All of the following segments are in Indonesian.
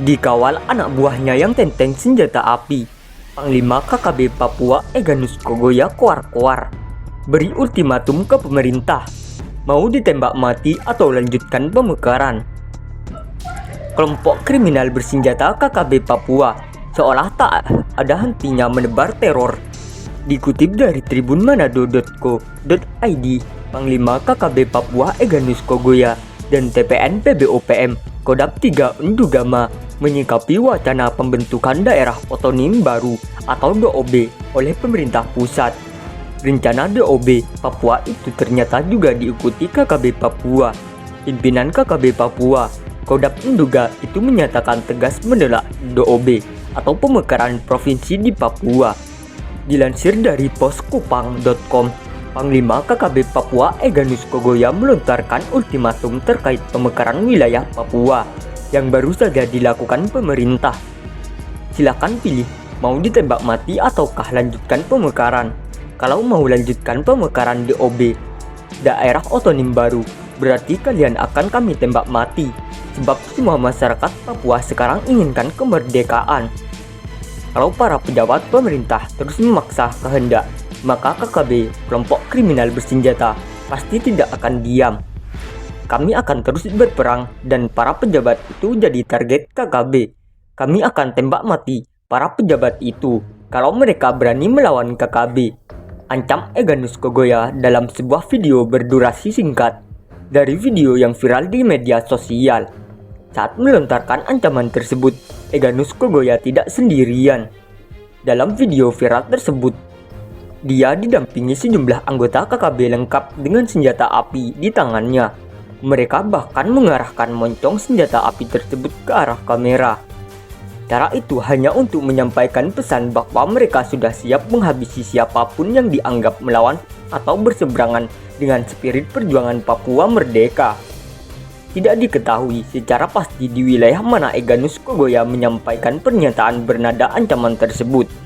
dikawal anak buahnya yang tenteng senjata api. Panglima KKB Papua Egyanus Kogoya koar-koar beri ultimatum ke pemerintah, mau ditembak mati atau lanjutkan pemekaran. Kelompok kriminal bersenjata KKB Papua seolah tak ada hentinya menebar teror. Dikutip dari tribunmanado.co.id, Panglima KKB Papua Egyanus Kogoya dan TPN PBOPM Kodam 3 Undugama menyikapi wacana pembentukan daerah otonom baru atau DOB oleh pemerintah pusat. Rencana DOB Papua itu ternyata juga diikuti KKB Papua. Pimpinan KKB Papua Kodam Unduga itu menyatakan tegas menolak DOB atau pemekaran provinsi di Papua. Dilansir dari poskupang.com, Panglima KKB Papua Egyanus Kogoya melontarkan ultimatum terkait pemekaran wilayah Papua yang baru saja dilakukan pemerintah. Silakan pilih, mau ditembak mati ataukah lanjutkan pemekaran. Kalau mau lanjutkan pemekaran DOB, daerah otonom baru, berarti kalian akan kami tembak mati. Sebab semua masyarakat Papua sekarang inginkan kemerdekaan. Kalau para pejabat pemerintah terus memaksa kehendak, maka KKB, kelompok kriminal bersenjata, pasti tidak akan diam. Kami akan terus berperang dan para pejabat itu jadi target KKB. Kami akan tembak mati para pejabat itu kalau mereka berani melawan KKB. Ancam Egyanus Kogoya dalam sebuah video berdurasi singkat dari video yang viral di media sosial. Saat melontarkan ancaman tersebut, Egyanus Kogoya tidak sendirian. Dalam video viral tersebut, dia didampingi sejumlah anggota KKB lengkap dengan senjata api di tangannya. Mereka bahkan mengarahkan moncong senjata api tersebut ke arah kamera. Cara itu hanya untuk menyampaikan pesan bahwa mereka sudah siap menghabisi siapapun yang dianggap melawan atau berseberangan dengan spirit perjuangan Papua merdeka. Tidak diketahui secara pasti di wilayah mana Egyanus Kogoya menyampaikan pernyataan bernada ancaman tersebut.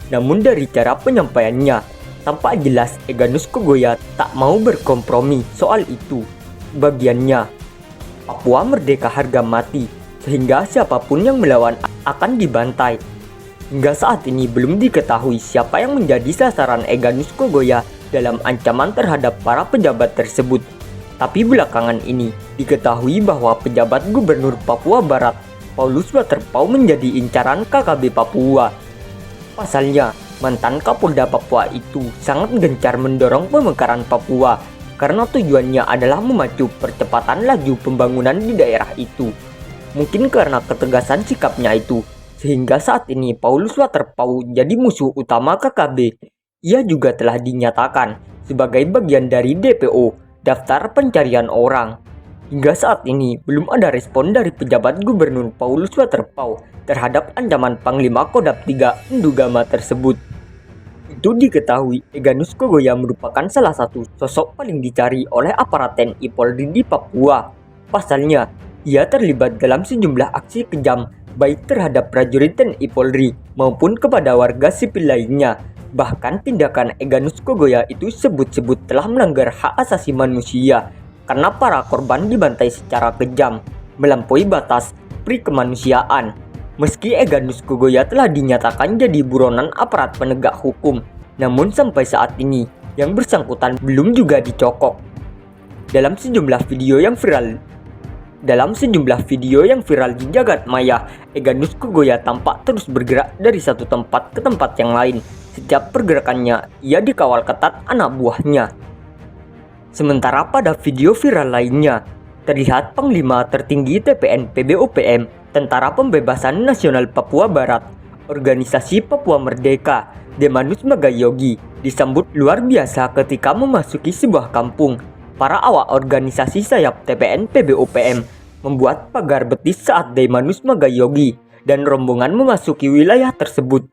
Namun dari cara penyampaiannya, tampak jelas Egyanus Kogoya tak mau berkompromi soal itu. Bagiannya, Papua merdeka harga mati, sehingga siapapun yang melawan akan dibantai. Hingga saat ini belum diketahui siapa yang menjadi sasaran Egyanus Kogoya dalam ancaman terhadap para pejabat tersebut. Tapi belakangan ini diketahui bahwa pejabat Gubernur Papua Barat, Paulus Waterpauw, menjadi incaran KKB Papua. Pasalnya, mantan Kapolda Papua itu sangat gencar mendorong pemekaran Papua karena tujuannya adalah memacu percepatan laju pembangunan di daerah itu. Mungkin karena ketegasan sikapnya itu, sehingga saat ini Paulus Waterpauw jadi musuh utama KKB. Ia juga telah dinyatakan sebagai bagian dari DPO, daftar pencarian orang. Hingga saat ini belum ada respon dari pejabat Gubernur Paulus Waterpauw terhadap ancaman Panglima Kodam 3 Undugama tersebut. Itu diketahui Egyanus Kogoya merupakan salah satu sosok paling dicari oleh aparat TNI Polri di Papua. Pasalnya, ia terlibat dalam sejumlah aksi kejam baik terhadap prajurit TNI Polri maupun kepada warga sipil lainnya. Bahkan tindakan Egyanus Kogoya itu sebut-sebut telah melanggar hak asasi manusia karena para korban dibantai secara kejam, melampaui batas pri-kemanusiaan. Meski Egyanus Kogoya telah dinyatakan jadi buronan aparat penegak hukum, namun sampai saat ini yang bersangkutan belum juga dicokok. Dalam sejumlah video yang viral di jagat maya, Egyanus Kogoya tampak terus bergerak dari satu tempat ke tempat yang lain. Setiap pergerakannya, ia dikawal ketat anak buahnya. Sementara pada video viral lainnya, terlihat Panglima tertinggi TPN PBOPM, Tentara Pembebasan Nasional Papua Barat, Organisasi Papua Merdeka, Demanus Magayogi, disambut luar biasa ketika memasuki sebuah kampung. Para awak organisasi sayap TPN PBOPM membuat pagar betis saat Demanus Magayogi dan rombongan memasuki wilayah tersebut.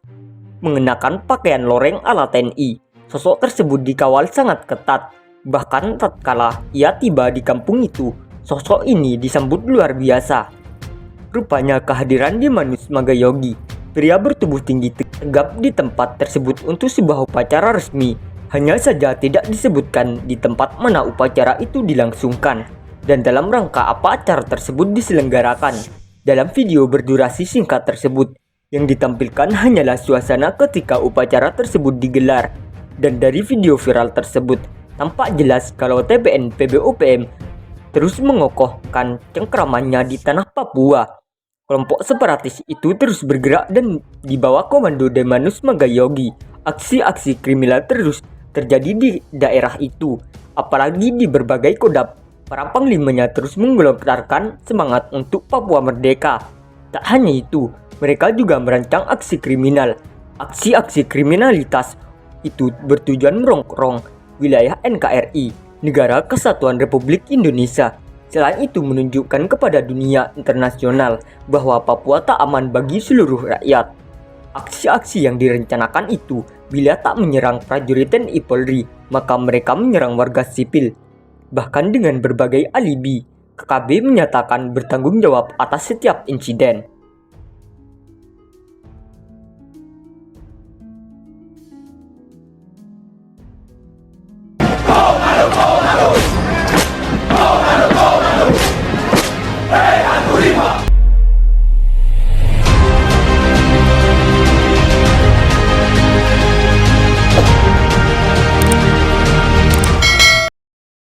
Mengenakan pakaian loreng ala TNI, sosok tersebut dikawal sangat ketat. Bahkan tatkala ia tiba di kampung itu, sosok ini disambut luar biasa. Rupanya kehadiran Demanus Magayogi, pria bertubuh tinggi tegap di tempat tersebut untuk sebuah upacara resmi. Hanya saja tidak disebutkan di tempat mana upacara itu dilangsungkan dan dalam rangka apa acara tersebut diselenggarakan. Dalam video berdurasi singkat tersebut, yang ditampilkan hanyalah suasana ketika upacara tersebut digelar. Dan dari video viral tersebut, tampak jelas kalau TPN PBOPM terus mengokohkan cengkramannya di tanah Papua. Kelompok separatis itu terus bergerak dan di bawah komando Demanus Magayogi, aksi-aksi kriminal terus terjadi di daerah itu. Apalagi di berbagai kodam, para panglimanya terus menggelontorkan semangat untuk Papua merdeka. Tak hanya itu, mereka juga merancang aksi kriminal. Aksi-aksi kriminalitas itu bertujuan merongrong wilayah NKRI, Negara Kesatuan Republik Indonesia. Selain itu menunjukkan kepada dunia internasional bahwa Papua tak aman bagi seluruh rakyat. Aksi-aksi yang direncanakan itu bila tak menyerang prajurit TNI Polri, maka mereka menyerang warga sipil. Bahkan dengan berbagai alibi, KKB menyatakan bertanggung jawab atas setiap insiden.